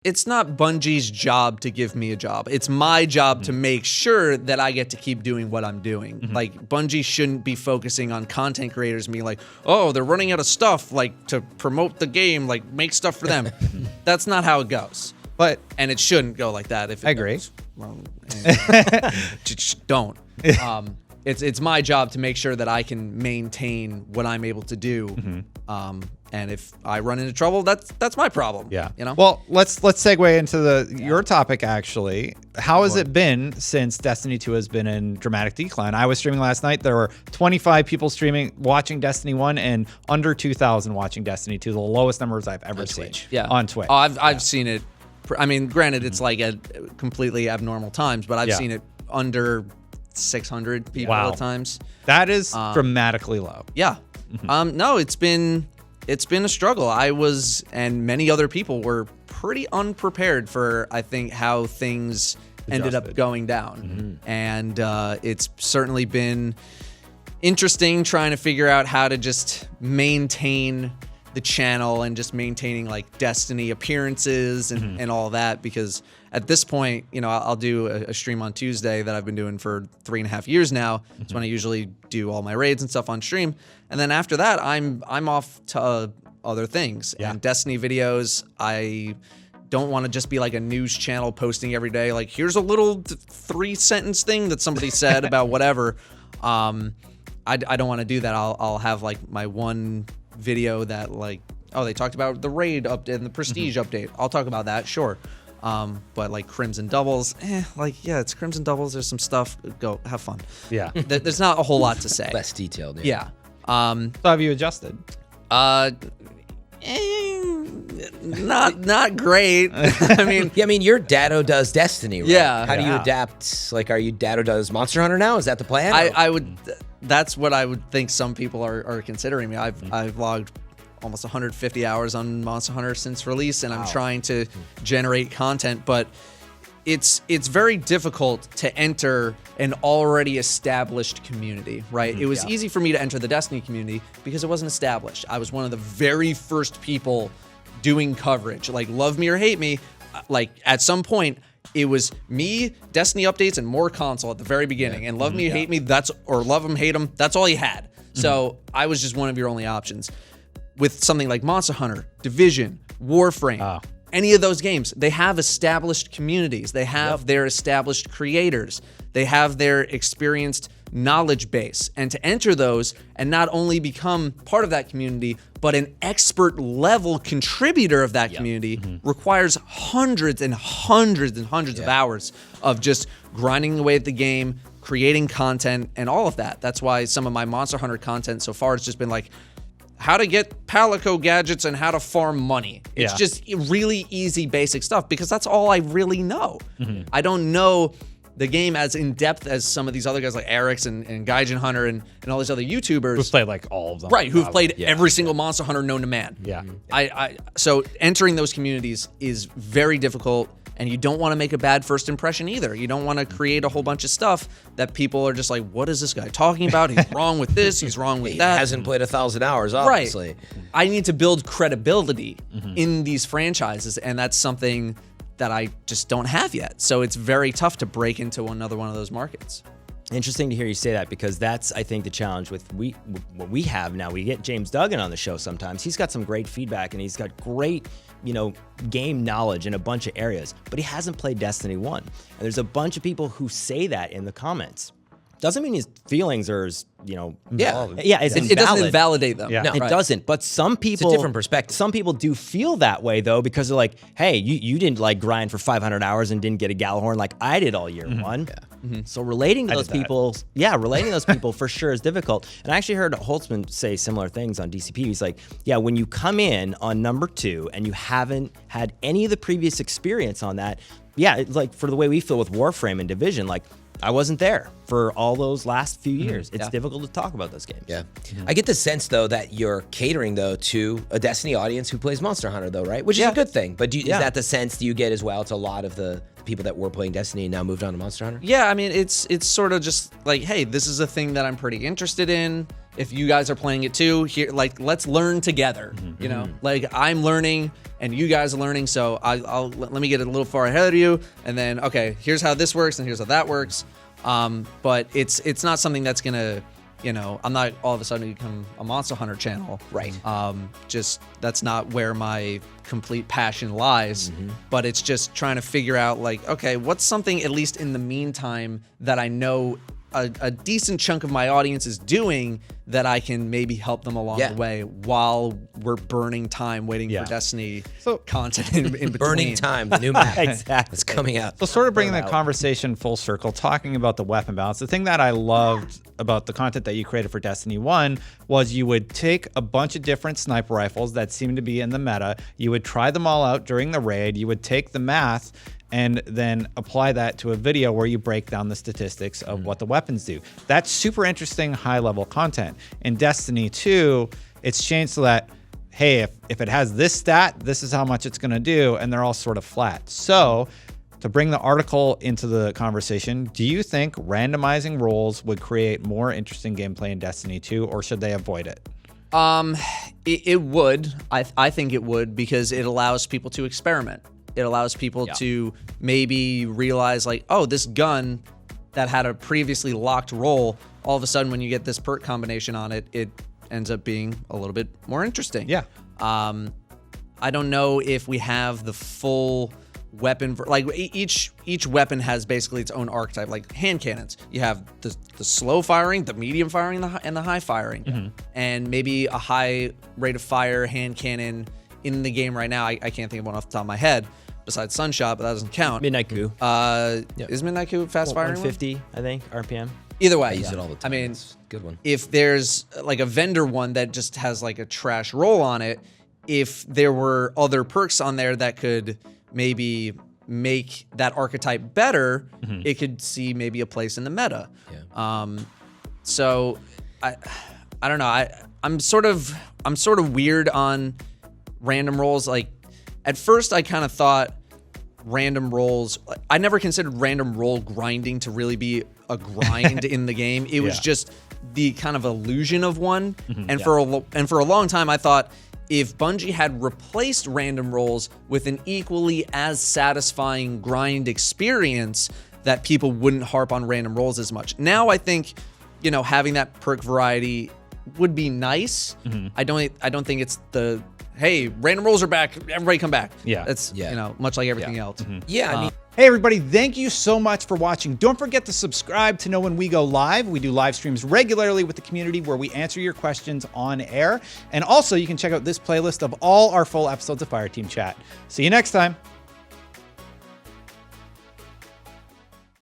it's not Bungie's job to give me a job. It's my job to make sure that I get to keep doing what I'm doing. Like, Bungie shouldn't be focusing on content creators and being like, oh, they're running out of stuff, like, to promote the game, like, make stuff for them. That's not how it goes. And it shouldn't go like that. If it I agree. Goes, well, just don't. It's my job to make sure that I can maintain what I'm able to do. And if I run into trouble, that's my problem. Yeah. You know. Well, let's segue into your topic actually. How has it been since Destiny 2 has been in dramatic decline? I was streaming last night. There were 25 people watching Destiny 1 and under 2,000 watching Destiny 2, the lowest numbers I've ever seen. On Twitch. Oh, I've seen it. I mean, granted, it's like at completely abnormal times, but I've seen it under 600 people at times. That is dramatically low. Yeah. No, it's been a struggle. I was, and many other people were pretty unprepared for, I think, how things ended up going down. And it's certainly been interesting trying to figure out how to just maintain the channel and just maintaining like Destiny appearances and all that, because at this point, you know, I'll do a stream on Tuesday that I've been doing for 3.5 years now. It's when I usually do all my raids and stuff on stream. And then after that, I'm off to other things. And Destiny videos, I don't want to just be like a news channel posting every day. Like, here's a little 3-sentence thing that somebody said about whatever. I don't want to do that. I'll have like my one video that like, oh, they talked about the raid update and the prestige update. I'll talk about that, sure. But like Crimson Doubles, like, yeah, it's Crimson Doubles. There's some stuff. Go have fun. Yeah. There's not a whole lot to say. Less detailed. Yeah. So have you adjusted? Not great. I mean, your Datto does Destiny, right? Yeah. How do you adapt? Like, are you Datto does Monster Hunter now? Is that the plan? I would. That's what I would think some people are considering me. I've logged almost 150 hours on Monster Hunter since release, and I'm trying to generate content, but it's very difficult to enter an already established community, right? It was easy for me to enter the Destiny community because it wasn't established. I was one of the very first people doing coverage. Like, love me or hate me, like at some point it was me, Destiny updates, and more console at the very beginning. And love me or hate me, or love them, hate them, that's all you had. So I was just one of your only options. With something like Monster Hunter, Division, Warframe, any of those games, they have established communities. They have their established creators. They have their experienced knowledge base. And to enter those and not only become part of that community, but an expert level contributor of that community requires hundreds and hundreds and hundreds of hours of just grinding away at the game, creating content, and all of that. That's why some of my Monster Hunter content so far has just been like, how to get Palico gadgets and how to farm money. It's just really easy, basic stuff, because that's all I really know. I don't know the game as in depth as some of these other guys like Eric's and Gaijin Hunter and all these other YouTubers. Who've played like all of them. Right, who've played every single Monster Hunter known to man. So entering those communities is very difficult, and you don't want to make a bad first impression either. You don't want to create a whole bunch of stuff that people are just like, what is this guy talking about? He's wrong with this, he's wrong with that. He hasn't played 1,000 hours, obviously. Right. I need to build credibility in these franchises, and that's something that I just don't have yet. So it's very tough to break into another one of those markets. Interesting to hear you say that, because that's, I think, the challenge with what we have now. We get James Duggan on the show sometimes. He's got some great feedback, and he's got great, game knowledge in a bunch of areas, but he hasn't played Destiny 1. And there's a bunch of people who say that in the comments. Doesn't mean his feelings are, it's it doesn't invalidate them. No, it doesn't. But some people, it's a different perspective. Some people do feel that way though, because they're like, hey, you didn't like grind for 500 hours and didn't get a Gjallarhorn like I did all year one. So relating to those people, relating to those people for sure is difficult. And I actually heard Holtzman say similar things on DCP. He's like, when you come in on number 2 and you haven't had any of the previous experience on that, it's like for the way we feel with Warframe and Division, like I wasn't there for all those last few years. It's difficult to talk about those games. Yeah. I get the sense, though, that you're catering, though, to a Destiny audience who plays Monster Hunter, though, right? Which is a good thing. But is that the sense you get as well? It's a lot of the people that were playing Destiny and now moved on to Monster Hunter? Yeah, I mean, it's sort of just like, hey, this is a thing that I'm pretty interested in. if you guys are playing it too, here, like, let's learn together. You know, like I'm learning and you guys are learning, so let me get a little far ahead of you, and then okay, here's how this works and here's how that works. But it's not something that's gonna, you know, I'm not all of a sudden become a Monster Hunter channel. Right. Just that's not where my complete passion lies. But it's just trying to figure out, like, okay, what's something at least in the meantime that I know a decent chunk of my audience is doing that I can maybe help them along the way while we're burning time waiting for Destiny content in between. Burning time, the new map that's coming out. So sort of bringing the conversation full circle, talking about the weapon balance. The thing that I loved about the content that you created for Destiny 1 was you would take a bunch of different sniper rifles that seemed to be in the meta. You would try them all out during the raid. You would take the math and then apply that to a video where you break down the statistics of what the weapons do. That's super interesting, high-level content. In Destiny 2, it's changed so that, hey, if it has this stat, this is how much it's going to do, and they're all sort of flat. So to bring the article into the conversation, do you think randomizing roles would create more interesting gameplay in Destiny 2, or should they avoid it? It would. I think it would, because it allows people to experiment. It allows people to maybe realize, like, oh, this gun that had a previously locked role, all of a sudden when you get this perk combination on it, it ends up being a little bit more interesting. Yeah. I don't know if we have the full weapon, like each weapon has basically its own archetype. Like hand cannons, you have the slow firing, the medium firing, and the high firing, and maybe a high rate of fire hand cannon in the game right now. I can't think of one off the top of my head besides Sunshot, but that doesn't count. Midnight Coup. Is Midnight Coup fast firing? 150, I think, RPM. Either way, I use it all the time. I mean, it's a good one. If there's like a vendor one that just has like a trash roll on it, if there were other perks on there that could maybe make that archetype better, it could see maybe a place in the meta. So I don't know. I'm sort of weird on random rolls. Like at first I kind of thought random rolls, I never considered random roll grinding to really be a grind in the game. It was just the kind of illusion of one. And for a long time I thought, if Bungie had replaced random rolls with an equally as satisfying grind experience, that people wouldn't harp on random rolls as much. Now I think, you know, having that perk variety would be nice. I don't think it's the, hey, random rolls are back, everybody come back. It's you know, much like everything else. I mean, Hey everybody, thank you so much for watching. Don't forget to subscribe to know when we go live. We do live streams regularly with the community where we answer your questions on air. And also you can check out this playlist of all our full episodes of Fireteam Chat. See you next time.